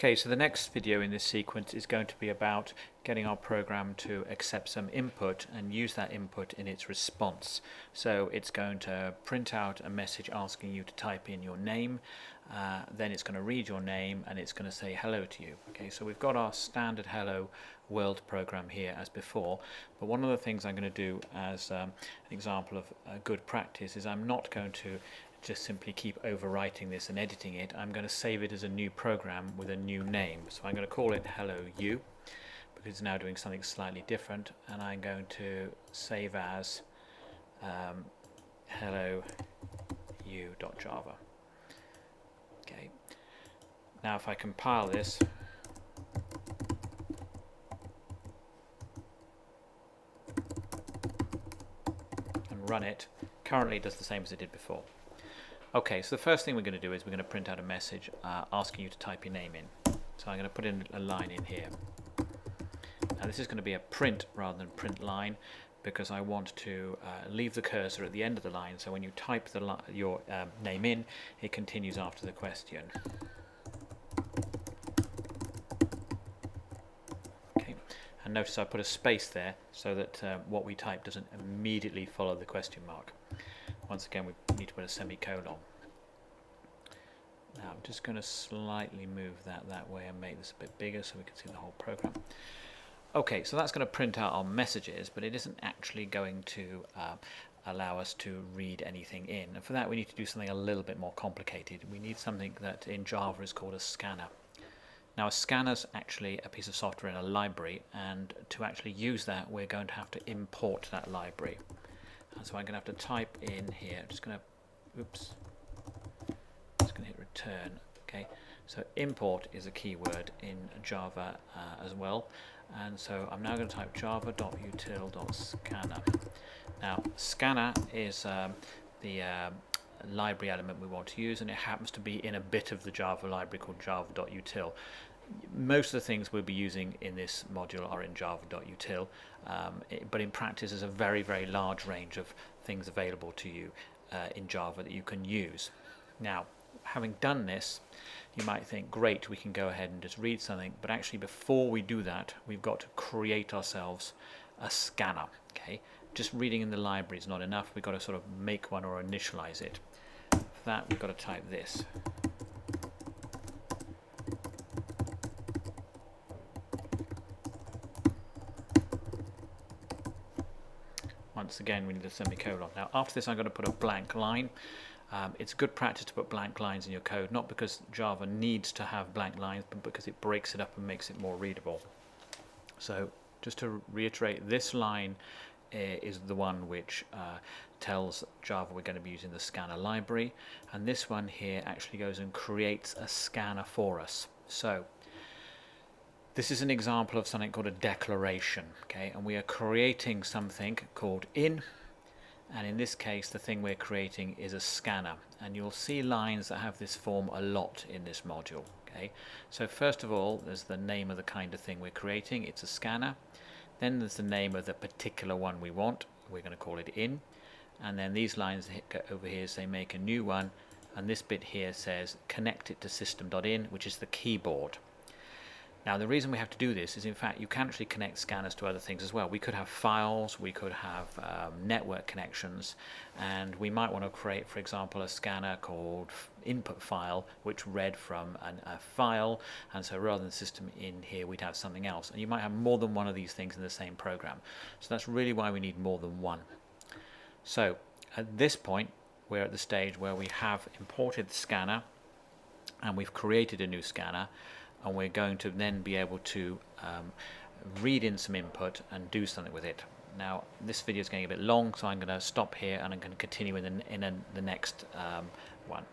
Okay, so the next video in this sequence is going to be about getting our program to accept some input and use that input in its response. So it's going to print out a message asking you to type in your name, then it's going to read your name and it's going to say hello to you. Okay, so we've got our standard hello world program here as before, but one of the things I'm going to do as an example of good practice is I'm not going to just simply keep overwriting this and editing it. I'm going to save it as a new program with a new name. So I'm going to call it hello you because it's now doing something slightly different, and I'm going to save as hello you.java. Okay. Now if I compile this and run it, currently it does the same as it did before. Okay, so the first thing we're going to do is we're going to print out a message asking you to type your name in. So I'm going to put in a line in here. Now this is going to be a print rather than print line because I want to leave the cursor at the end of the line, so when you type your name in, it continues after the question. Okay, and notice I put a space there so that what we type doesn't immediately follow the question mark. Once again, we need to put a semicolon. Now I'm just going to slightly move that way and make this a bit bigger so we can see the whole program. Okay, so that's going to print out our messages, but it isn't actually going to allow us to read anything in. And for that we need to do something a little bit more complicated. We need something that in Java is called a scanner. Now a scanner is actually a piece of software in a library, and to actually use that we're going to have to import that library. And so I'm going to have to type in here, I'm just going to, just going to hit return. Okay, so import is a keyword in Java as well, and so I'm now going to type java.util.scanner. Now scanner is the library element we want to use, and it happens to be in a bit of the Java library called java.util. Most of the things we'll be using in this module are in java.util, but in practice there's a very large range of things available to you in Java that you can use. Now having done this, you might think, great, we can go ahead and just read something, but actually before we do that we've got to create ourselves a scanner. Okay, just reading in the library is not enough, we've got to sort of make one or initialize it. For that we've got to type this. Once again we need a semicolon. Now after this I'm going to put a blank line. It's good practice to put blank lines in your code, not because Java needs to have blank lines, but because it breaks it up and makes it more readable. So just to reiterate, this line is the one which tells Java we're going to be using the scanner library, and this one here actually goes and creates a scanner for us. So this is an example of something called a declaration, okay, and we are creating something called in, and in this case the thing we're creating is a scanner, and you'll see lines that have this form a lot in this module. Okay, so first of all there's the name of the kind of thing we're creating, it's a scanner, then there's the name of the particular one we want, we're going to call it in, and then these lines over here say make a new one, and this bit here says connect it to system.in, which is the keyboard. Now the reason we have to do this is, in fact, you can actually connect scanners to other things as well. We could have files, we could have network connections, and we might want to create, for example, a scanner called input file which read from a file, and so rather than system in here we'd have something else, and you might have more than one of these things in the same program. So that's really why we need more than one. So at this point we're at the stage where we have imported the scanner and we've created a new scanner, and we're going to then be able to read in some input and do something with it. Now this video is getting a bit long, so I'm going to stop here and I'm going to continue in the next one.